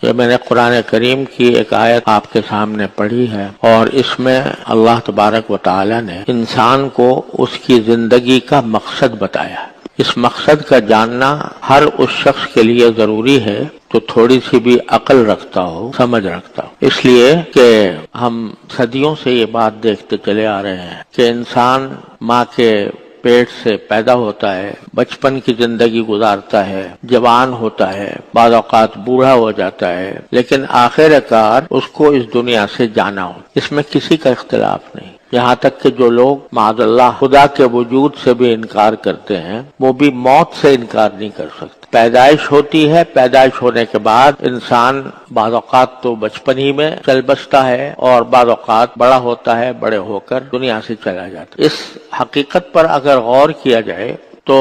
یہ میں نے قرآن کریم کی ایک آیت آپ کے سامنے پڑھی ہے، اور اس میں اللہ تبارک و تعالی نے انسان کو اس کی زندگی کا مقصد بتایا ہے۔ اس مقصد کا جاننا ہر اس شخص کے لیے ضروری ہے جو تھوڑی سی بھی عقل رکھتا ہو، سمجھ رکھتا ہو، اس لیے کہ ہم صدیوں سے یہ بات دیکھتے چلے آ رہے ہیں کہ انسان ماں کے پیٹ سے پیدا ہوتا ہے، بچپن کی زندگی گزارتا ہے، جوان ہوتا ہے، بعض اوقات بوڑھا ہو جاتا ہے، لیکن آخر کار اس کو اس دنیا سے جانا ہو۔ اس میں کسی کا اختلاف نہیں، یہاں تک کہ جو لوگ معاذ اللہ خدا کے وجود سے بھی انکار کرتے ہیں، وہ بھی موت سے انکار نہیں کر سکتے۔ پیدائش ہوتی ہے، پیدائش ہونے کے بعد انسان بعض اوقات تو بچپن ہی میں چل بستا ہے، اور بعض اوقات بڑا ہوتا ہے، بڑے ہو کر دنیا سے چلا جاتا ہے۔ اس حقیقت پر اگر غور کیا جائے تو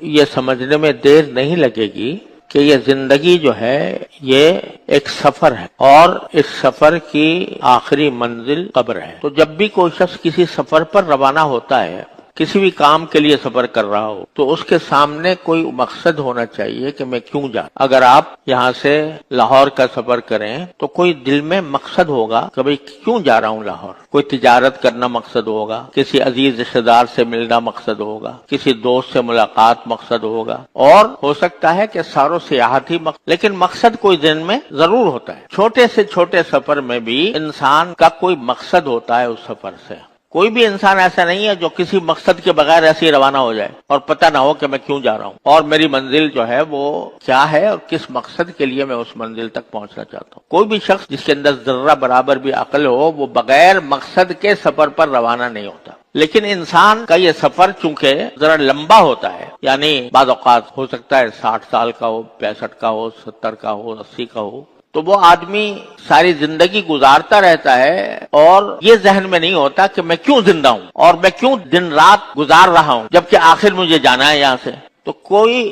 یہ سمجھنے میں دیر نہیں لگے گی کہ یہ زندگی جو ہے یہ ایک سفر ہے، اور اس سفر کی آخری منزل قبر ہے۔ تو جب بھی کوئی شخص کسی سفر پر روانہ ہوتا ہے، کسی بھی کام کے لیے سفر کر رہا ہو، تو اس کے سامنے کوئی مقصد ہونا چاہیے کہ میں کیوں جا۔ اگر آپ یہاں سے لاہور کا سفر کریں تو کوئی دل میں مقصد ہوگا کہ بھئی کیوں جا رہا ہوں لاہور۔ کوئی تجارت کرنا مقصد ہوگا، کسی عزیز رشتہ دار سے ملنا مقصد ہوگا، کسی دوست سے ملاقات مقصد ہوگا، اور ہو سکتا ہے کہ ساروں سیاحت ہی مقصد، لیکن مقصد کوئی دن میں ضرور ہوتا ہے۔ چھوٹے سے چھوٹے سفر میں بھی انسان کا کوئی مقصد ہوتا ہے اس سفر سے۔ کوئی بھی انسان ایسا نہیں ہے جو کسی مقصد کے بغیر ایسے ہی روانہ ہو جائے اور پتہ نہ ہو کہ میں کیوں جا رہا ہوں اور میری منزل جو ہے وہ کیا ہے اور کس مقصد کے لیے میں اس منزل تک پہنچنا چاہتا ہوں۔ کوئی بھی شخص جس کے اندر ذرہ برابر بھی عقل ہو، وہ بغیر مقصد کے سفر پر روانہ نہیں ہوتا۔ لیکن انسان کا یہ سفر چونکہ ذرا لمبا ہوتا ہے، یعنی بعض اوقات ہو سکتا ہے 60 سال کا ہو، 65 کا ہو، 70 کا ہو، 80 کا ہو، تو وہ آدمی ساری زندگی گزارتا رہتا ہے اور یہ ذہن میں نہیں ہوتا کہ میں کیوں زندہ ہوں اور میں کیوں دن رات گزار رہا ہوں جبکہ آخر مجھے جانا ہے یہاں سے۔ تو کوئی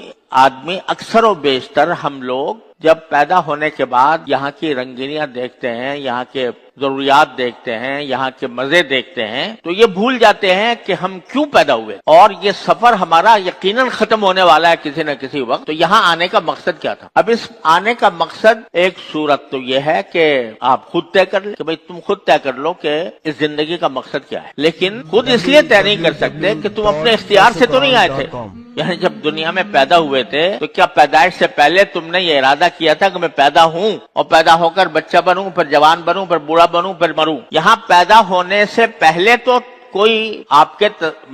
آدمی، اکثر و بیشتر ہم لوگ جب پیدا ہونے کے بعد یہاں کی رنگینیاں دیکھتے ہیں، یہاں کے ضروریات دیکھتے ہیں، یہاں کے مزے دیکھتے ہیں، تو یہ بھول جاتے ہیں کہ ہم کیوں پیدا ہوئے، اور یہ سفر ہمارا یقیناً ختم ہونے والا ہے کسی نہ کسی وقت۔ تو یہاں آنے کا مقصد کیا تھا؟ اب اس آنے کا مقصد ایک صورت تو یہ ہے کہ آپ خود طے کر لیں کہ بھئی تم خود طے کر لو کہ اس زندگی کا مقصد کیا ہے، لیکن خود اس لیے طے نہیں کر سکتے کہ تم اپنے اختیار سے تو نہیں آئے تھے۔ یعنی جب دنیا میں پیدا ہوئے تھے تو کیا پیدائش سے پہلے تم نے یہ ارادہ کیا تھا کہ میں پیدا ہوں اور پیدا ہو کر بچہ بنوں، پھر جوان بنوں، پھر بوڑھا بنوں، پھر مروں؟ یہاں پیدا ہونے سے پہلے تو کوئی آپ کے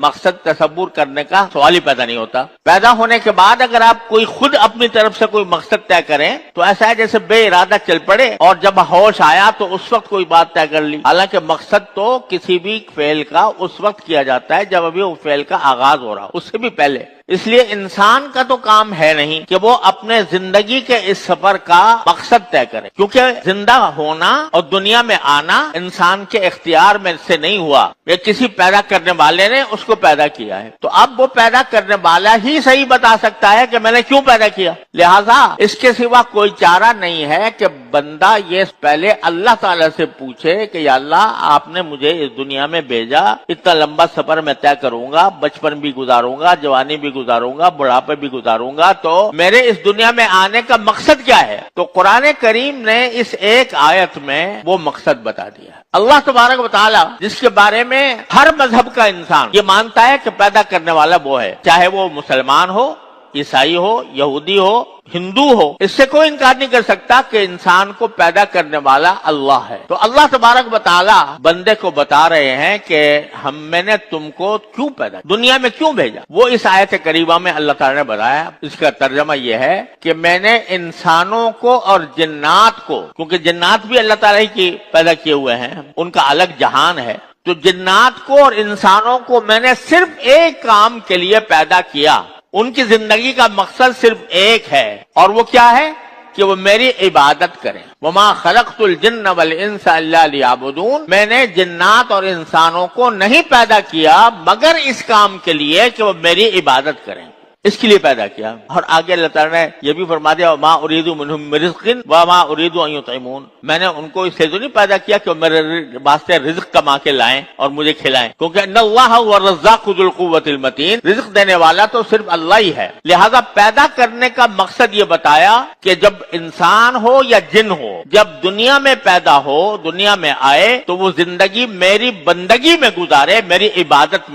مقصد تصور کرنے کا سوال ہی پیدا نہیں ہوتا۔ پیدا ہونے کے بعد اگر آپ کوئی خود اپنی طرف سے کوئی مقصد طے کریں تو ایسا ہے جیسے بے ارادہ چل پڑے اور جب ہوش آیا تو اس وقت کوئی بات طے کر لی، حالانکہ مقصد تو کسی بھی فعل کا اس وقت کیا جاتا ہے جب ابھی وہ فعل کا آغاز ہو رہا ہو، اس سے بھی پہلے۔ اس لیے انسان کا تو کام ہے نہیں کہ وہ اپنے زندگی کے اس سفر کا مقصد طے کرے، کیونکہ زندہ ہونا اور دنیا میں آنا انسان کے اختیار میں سے نہیں ہوا، یہ کسی پیدا کرنے والے نے اس کو پیدا کیا ہے۔ تو اب وہ پیدا کرنے والا ہی صحیح بتا سکتا ہے کہ میں نے کیوں پیدا کیا، لہذا اس کے سوا کوئی چارہ نہیں ہے کہ بندہ یہ پہلے اللہ تعالی سے پوچھے کہ یا اللہ آپ نے مجھے اس دنیا میں بھیجا، اتنا لمبا سفر میں طے کروں گا، بچپن بھی گزاروں گا، جوانی بھی گزاروں گا، بڑھاپے بھی گزاروں گا، تو میرے اس دنیا میں آنے کا مقصد کیا ہے؟ تو قرآن کریم نے اس ایک آیت میں وہ مقصد بتا دیا۔ اللہ تبارک و تعالی جس کے بارے میں ہر مذہب کا انسان یہ مانتا ہے کہ پیدا کرنے والا وہ ہے، چاہے وہ مسلمان ہو، عیسائی ہو، یہودی ہو، ہندو ہو، اس سے کوئی انکار نہیں کر سکتا کہ انسان کو پیدا کرنے والا اللہ ہے۔ تو اللہ تبارک و تعالی بندے کو بتا رہے ہیں کہ میں نے تم کو کیوں پیدا، دنیا میں کیوں بھیجا۔ وہ اس آیت کریمہ میں اللہ تعالی نے بتایا، اس کا ترجمہ یہ ہے کہ میں نے انسانوں کو اور جنات کو، کیونکہ جنات بھی اللہ تعالی کی پیدا کیے ہوئے ہیں، ان کا الگ جہان ہے، تو جنات کو اور انسانوں کو میں نے صرف ایک کام کے لیے پیدا کیا، ان کی زندگی کا مقصد صرف ایک ہے، اور وہ کیا ہے کہ وہ میری عبادت کریں۔ وَمَا خَلَقْتُ الْجِنَّ وَالْإِنسَ إِلَّا لِيَعْبُدُونَ، میں نے جنات اور انسانوں کو نہیں پیدا کیا مگر اس کام کے لیے کہ وہ میری عبادت کریں۔ اس کے لیے پیدا کیا. اور آگے اللہ تعالیٰ نے یہ بھی فرما دیا وما اريد منهم من رزق وما اريد ان يطعمون، میں نے ان کو اس لیے تو نہیں پیدا کیا کہ وہ میرے واسطے رزق کما کے لائیں اور مجھے کھلائیں، کیونکہ ان اللہ هو الرزاق ذو القوة المتین، رزق دینے والا تو صرف اللہ ہی ہے. لہذا پیدا کرنے کا مقصد یہ بتایا کہ جب انسان ہو یا جن ہو، جب دنیا میں پیدا ہو، دنیا میں آئے تو وہ زندگی میری بندگی میں گزارے، میری عبادت میں